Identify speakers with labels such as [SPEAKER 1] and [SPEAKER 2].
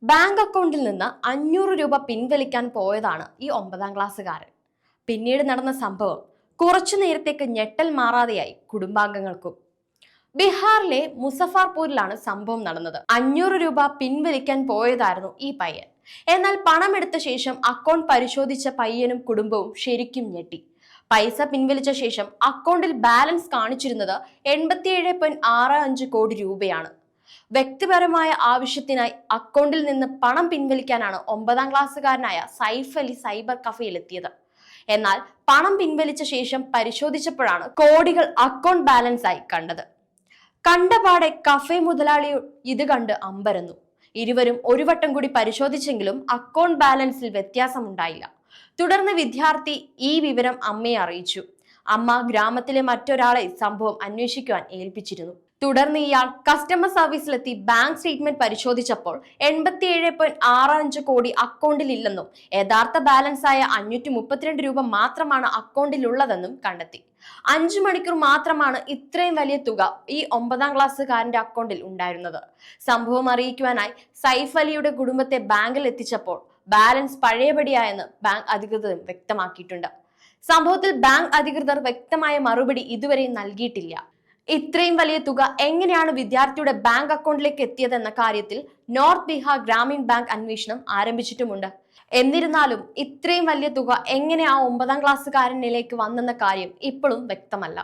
[SPEAKER 1] Bank അക്കൗണ്ടിൽ നിന്ന് 500 രൂപ പിൻവലിക്കാൻ പോയതാണ് ഈ 9ാം ക്ലാസ്സുകാരൻ. പിന്നീട് നടന്ന സംഭവം കുറച്ചു നേരത്തേക്ക് ഞെട്ടൽ മാറാതെയായി കുടുംബാംഗങ്ങൾക്കും. ബീഹാറിലെ മുസഫർപൂരിലാണ് സംഭവം നടന്നത്. 500 രൂപ പിൻവലിക്കാൻ പോയതായിരുന്നു ഈ പയ്യൻ. എന്നാൽ പണമെടുത്ത ശേഷം അക്കൗണ്ട് പരിശോധിച്ച പയ്യനും കുടുംബവും ശരിക്കും ഞെട്ടി. പൈസ പിൻവലിച്ച ശേഷം അക്കൗണ്ടിൽ ബാലൻസ് കാണിച്ചിരുന്നത് 87.65 കോടി രൂപയാണ്. വ്യക്തിപരമായ ആവശ്യത്തിനായി അക്കൗണ്ടിൽ നിന്ന് പണം പിൻവലിക്കാനാണ് 9ാം ക്ലാസ്സുകാരനായ സൈഫ് അലി സൈബർ കഫയിൽ എത്തിയത്. എന്നാൽ പണം പിൻവലിച്ച ശേഷം പരിശോധിച്ചപ്പോഴാണ് കോടികൾ അക്കൗണ്ട് ബാലൻസ് ആയി കണ്ടത്. കണ്ടപാടെ കഫേ മുതലാളി ഇത് കണ്ട് അമ്പരന്നു. ഇരുവരും ഒരു വട്ടം കൂടി പരിശോധിച്ചെങ്കിലും അക്കൗണ്ട് ബാലൻസിൽ വ്യത്യാസമുണ്ടായില്ല. തുടർന്ന് വിദ്യാർത്ഥി ഈ വിവരം അമ്മയെ അറിയിച്ചു. അമ്മ ഗ്രാമത്തിലെ മറ്റൊരാളെ സംഭവം അന്വേഷിക്കുവാൻ ഏൽപ്പിച്ചിരുന്നു. തുടർന്ന് ഇയാൾ കസ്റ്റമർ സർവീസിലെത്തി ബാങ്ക് സ്റ്റേറ്റ്മെന്റ് പരിശോധിച്ചപ്പോൾ 87.65 കോടി അക്കൗണ്ടിൽ ഇല്ലെന്നും യഥാർത്ഥ ബാലൻസ് ആയ 532 രൂപ മാത്രമാണ് അക്കൗണ്ടിലുള്ളതെന്നും കണ്ടെത്തി. 5 മണിക്കൂർ മാത്രമാണ് ഇത്രയും വലിയ തുക ഈ 9ാം ക്ലാസ്സുകാരന്റെ അക്കൗണ്ടിൽ ഉണ്ടായിരുന്നത്. സംഭവം അറിയിക്കുവാനായി സൈഫ് അലിയുടെ കുടുംബത്തെ ബാങ്കിൽ എത്തിച്ചപ്പോൾ ബാലൻസ് പഴയപടിയായെന്ന് ബാങ്ക് അധികൃതരും വ്യക്തമാക്കിയിട്ടുണ്ട്. സംഭവത്തിൽ ബാങ്ക് അധികൃതർ വ്യക്തമായ മറുപടി ഇതുവരെ നൽകിയിട്ടില്ല. ഇത്രയും വലിയ തുക എങ്ങനെയാണ് വിദ്യാർത്ഥിയുടെ ബാങ്ക് അക്കൗണ്ടിലേക്ക് എത്തിയതെന്ന കാര്യത്തിൽ നോർത്ത് ബീഹാർ ഗ്രാമീൺ ബാങ്ക് അന്വേഷണം ആരംഭിച്ചിട്ടുമുണ്ട്. എന്നിരുന്നാലും ഇത്രയും വലിയ തുക എങ്ങനെ ആ 9ാം ക്ലാസ്സുകാരനിലേക്ക് വന്നെന്ന കാര്യം ഇപ്പോഴും വ്യക്തമല്ല.